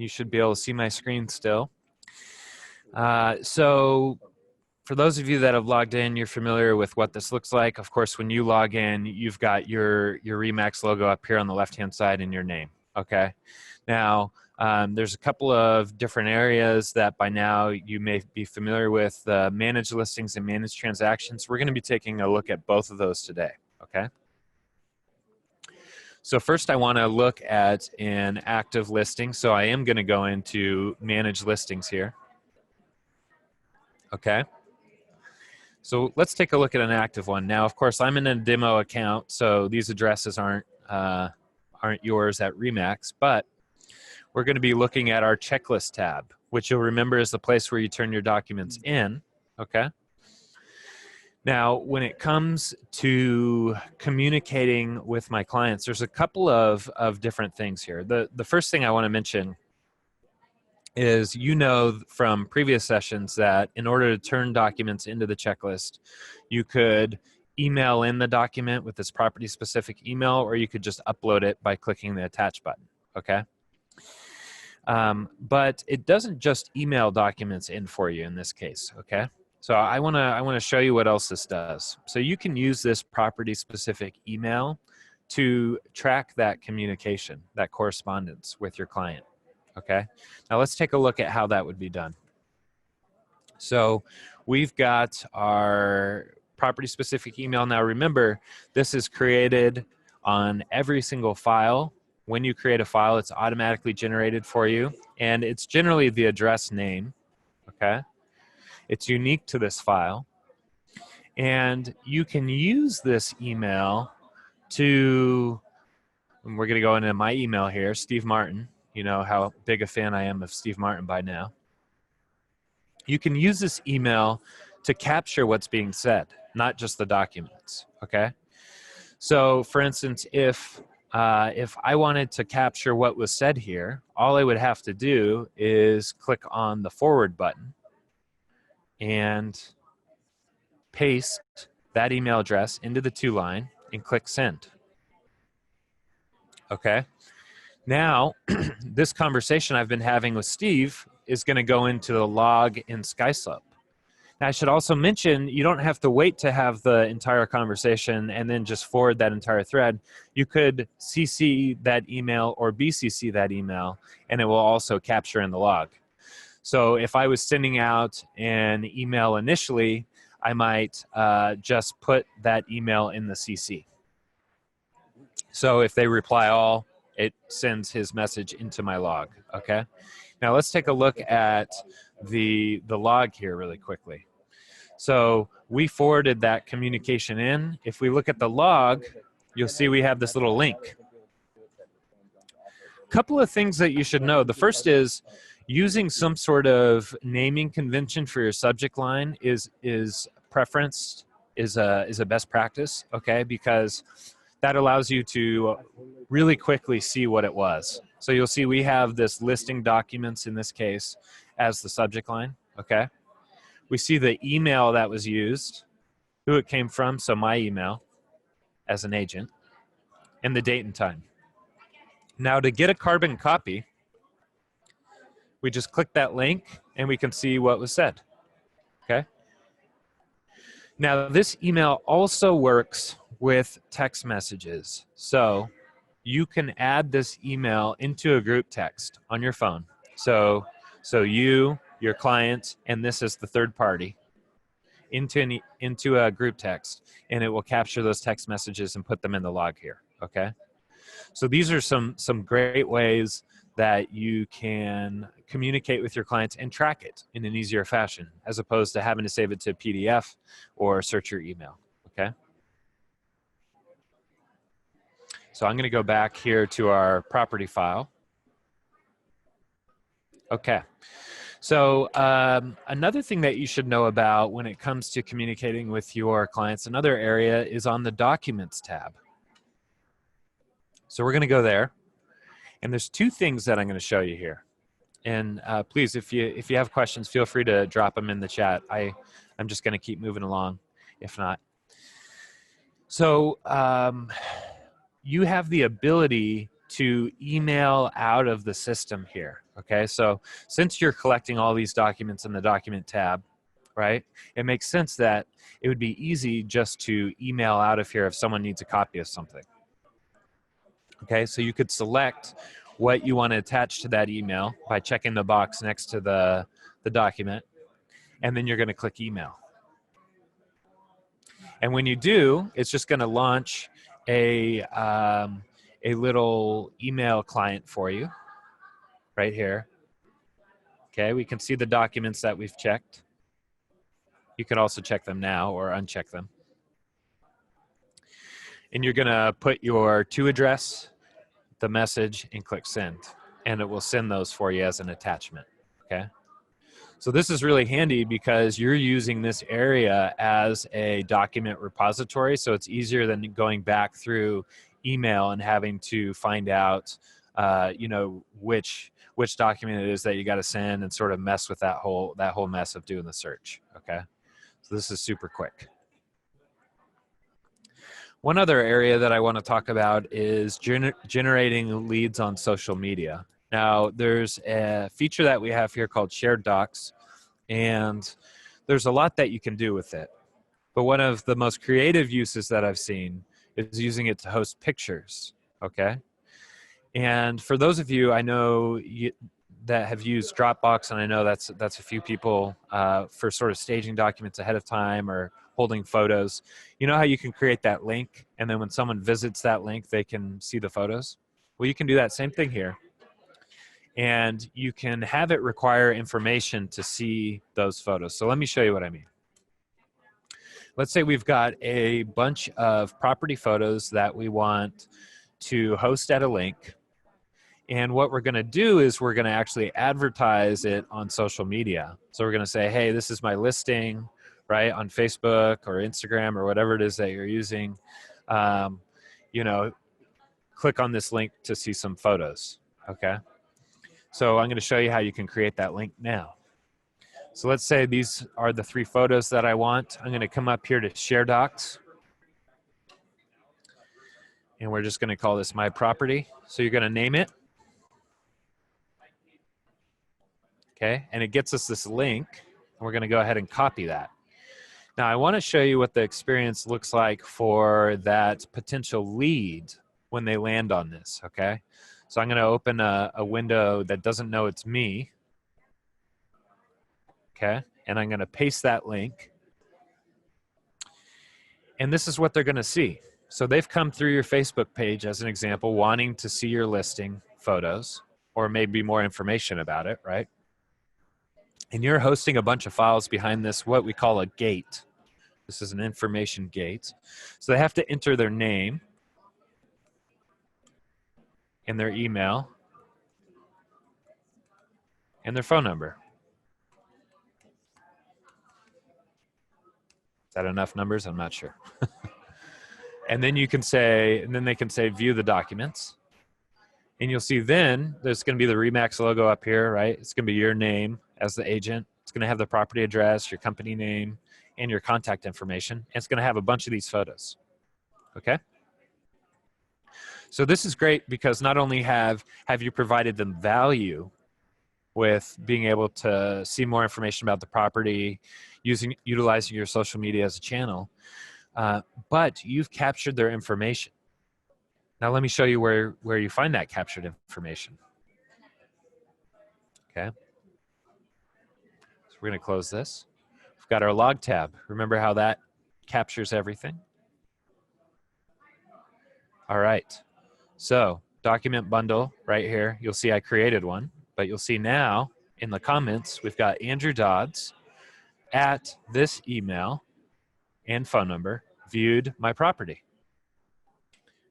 You should be able to see my screen still. So for those of you that have logged in, you're familiar with what this looks like. Of course, when you log in, you've got your Remax logo up here on the left-hand side and your name, okay? Now, there's a couple of different areas that by now you may be familiar with, managed listings and managed transactions. We're gonna be taking a look at both of those today, okay? So first I wanna look at an active listing. So I am gonna go into manage listings here, okay? So let's take a look at an active one. Now, of course, I'm in a demo account, so these addresses aren't yours at Remax, but we're going to be looking at our checklist tab, which you'll remember is the place where you turn your documents in, okay? Now, when it comes to communicating with my clients, there's a couple of different things here. The first thing I want to mention is, you know from previous sessions that in order to turn documents into the checklist, you could email in the document with this property specific email, or you could just upload it by clicking the attach button, okay? But it doesn't just email documents in for you in this case, okay? So I wanna show you what else this does. So you can use this property specific email to track that communication, that correspondence with your client. Okay, now let's take a look at how that would be done. So we've got our property specific email. Now remember, this is created on every single file. When you create a file, it's automatically generated for you, and it's generally the address name, okay? It's unique to this file, and you can use this email to, and we're gonna go into my email here, Steve Martin. You know how big a fan I am of Steve Martin by now. You can use this email to capture what's being said, not just the documents, okay? So for instance, if I wanted to capture what was said here, all I would have to do is click on the forward button and paste that email address into the to line and click send, okay? Now, this conversation I've been having with Steve is going to go into the log in SkySlope. Now, I should also mention, you don't have to wait to have the entire conversation and then just forward that entire thread. You could CC that email or BCC that email, and it will also capture in the log. So if I was sending out an email initially, I might just put that email in the CC. So if they reply all, it sends his message into my log, okay? Now let's take a look at the log here really quickly. So we forwarded that communication in. If we look at the log, you'll see we have this little link. A couple of things that you should know. The first is using some sort of naming convention for your subject line is preferenced, is a best practice, okay? Because that allows you to really quickly see what it was. So you'll see we have this listing documents in this case as the subject line, okay? We see the email that was used, who it came from, so my email as an agent, and the date and time. Now to get a carbon copy, we just click that link and we can see what was said, okay? Now this email also works with text messages. So you can add this email into a group text on your phone. So you, your client, and this is the third party into a group text, and it will capture those text messages and put them in the log here, okay? So these are some great ways that you can communicate with your clients and track it in an easier fashion, as opposed to having to save it to a PDF or search your email, okay? So I'm going to go back here to our property file. Okay. So another thing that you should know about when it comes to communicating with your clients, another area is on the Documents tab. So we're going to go there. And there's two things that I'm going to show you here. And please, if you have questions, feel free to drop them in the chat. I'm just going to keep moving along, if not. So you have the ability to email out of the system here, Okay, so since you're collecting all these documents in the document tab, right, it makes sense that it would be easy just to email out of here if someone needs a copy of something. Okay, so you could select what you want to attach to that email by checking the box next to the document, and then you're going to click email. And when you do, it's just going to launch a little email client for you right here. Okay, we can see the documents that we've checked. You can also check them now or uncheck them. And you're going to put your to address, the message, and click send. And it will send those for you as an attachment. Okay. So this is really handy because you're using this area as a document repository. So it's easier than going back through email and having to find out, you know, which document it is that you got to send and sort of mess with that whole mess of doing the search. Okay. So this is super quick. One other area that I want to talk about is generating leads on social media. Now, there's a feature that we have here called Shared Docs, and there's a lot that you can do with it. But one of the most creative uses that I've seen is using it to host pictures, okay? And for those of you I know that have used Dropbox, and I know that's a few people for sort of staging documents ahead of time or holding photos. You know how you can create that link, and then when someone visits that link, they can see the photos? Well, you can do that same thing here. And you can have it require information to see those photos. So let me show you what I mean. Let's say we've got a bunch of property photos that we want to host at a link. And what we're going to do is we're going to actually advertise it on social media. So we're going to say, hey, this is my listing, right, on Facebook or Instagram or whatever it is that you're using. You know, click on this link to see some photos, okay? So I'm going to show you how you can create that link now. So let's say these are the 3 photos that I want. I'm going to come up here to Share Docs. And we're just going to call this My Property. So you're going to name it. Okay, and it gets us this link. And we're going to go ahead and copy that. Now I want to show you what the experience looks like for that potential lead when they land on this, okay? So I'm going to open a window that doesn't know it's me. Okay, and I'm going to paste that link. And this is what they're going to see. So they've come through your Facebook page as an example, wanting to see your listing photos or maybe more information about it, right? And you're hosting a bunch of files behind this, what we call a gate. This is an information gate. So they have to enter their name and their email and their phone number. Is that enough numbers? I'm not sure. And then you can say, and then they can say view the documents. And you'll see then there's going to be the Remax logo up here, right? It's going to be your name as the agent. It's going to have the property address, your company name, and your contact information. And it's going to have a bunch of these photos. Okay? So this is great because not only have you provided them value with being able to see more information about the property, utilizing your social media as a channel, but you've captured their information. Now let me show you where you find that captured information. Okay. So we're going to close this. We've got our log tab. Remember how that captures everything? All right. So document bundle right here. You'll see I created one, but you'll see now in the comments, we've got Andrew Dodds at this email and phone number viewed my property.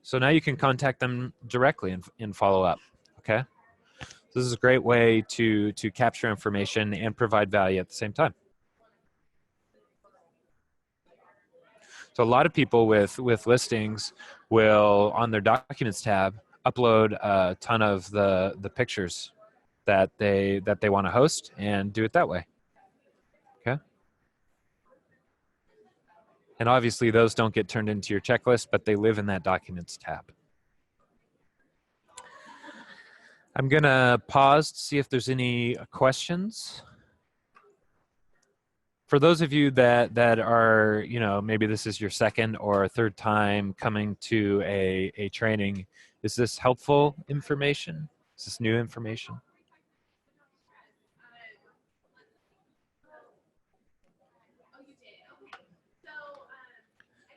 So now you can contact them directly and follow up, okay? So this is a great way to capture information and provide value at the same time. So a lot of people with listings will, on their documents tab, upload a ton of the pictures that they want to host and do it that way, okay? And obviously those don't get turned into your checklist, but they live in that documents tab. I'm gonna pause to see if there's any questions. For those of you that are, you know, maybe this is your second or third time coming to a training, is this helpful information? Is this new information?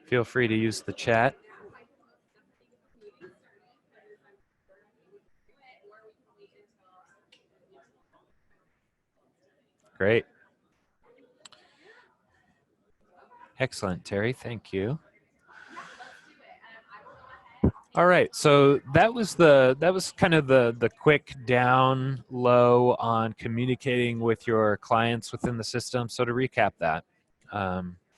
Feel free to use the chat. Great. Excellent, Terry. Thank you. All right, so that was kind of the quick down low on communicating with your clients within the system. So to recap that,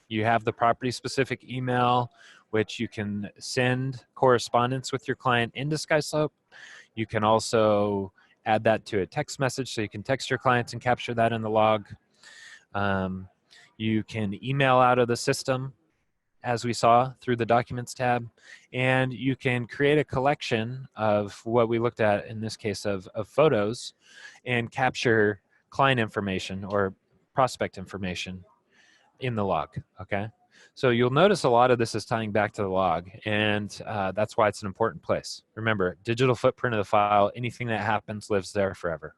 you have the property specific email, which you can send correspondence with your client into SkySlope. You can also add that to a text message, so you can text your clients and capture that in the log. You can email out of the system, as we saw through the Documents tab, and you can create a collection of what we looked at in this case of photos and capture client information or prospect information in the log, okay? So you'll notice a lot of this is tying back to the log, and that's why it's an important place. Remember, digital footprint of the file, anything that happens lives there forever.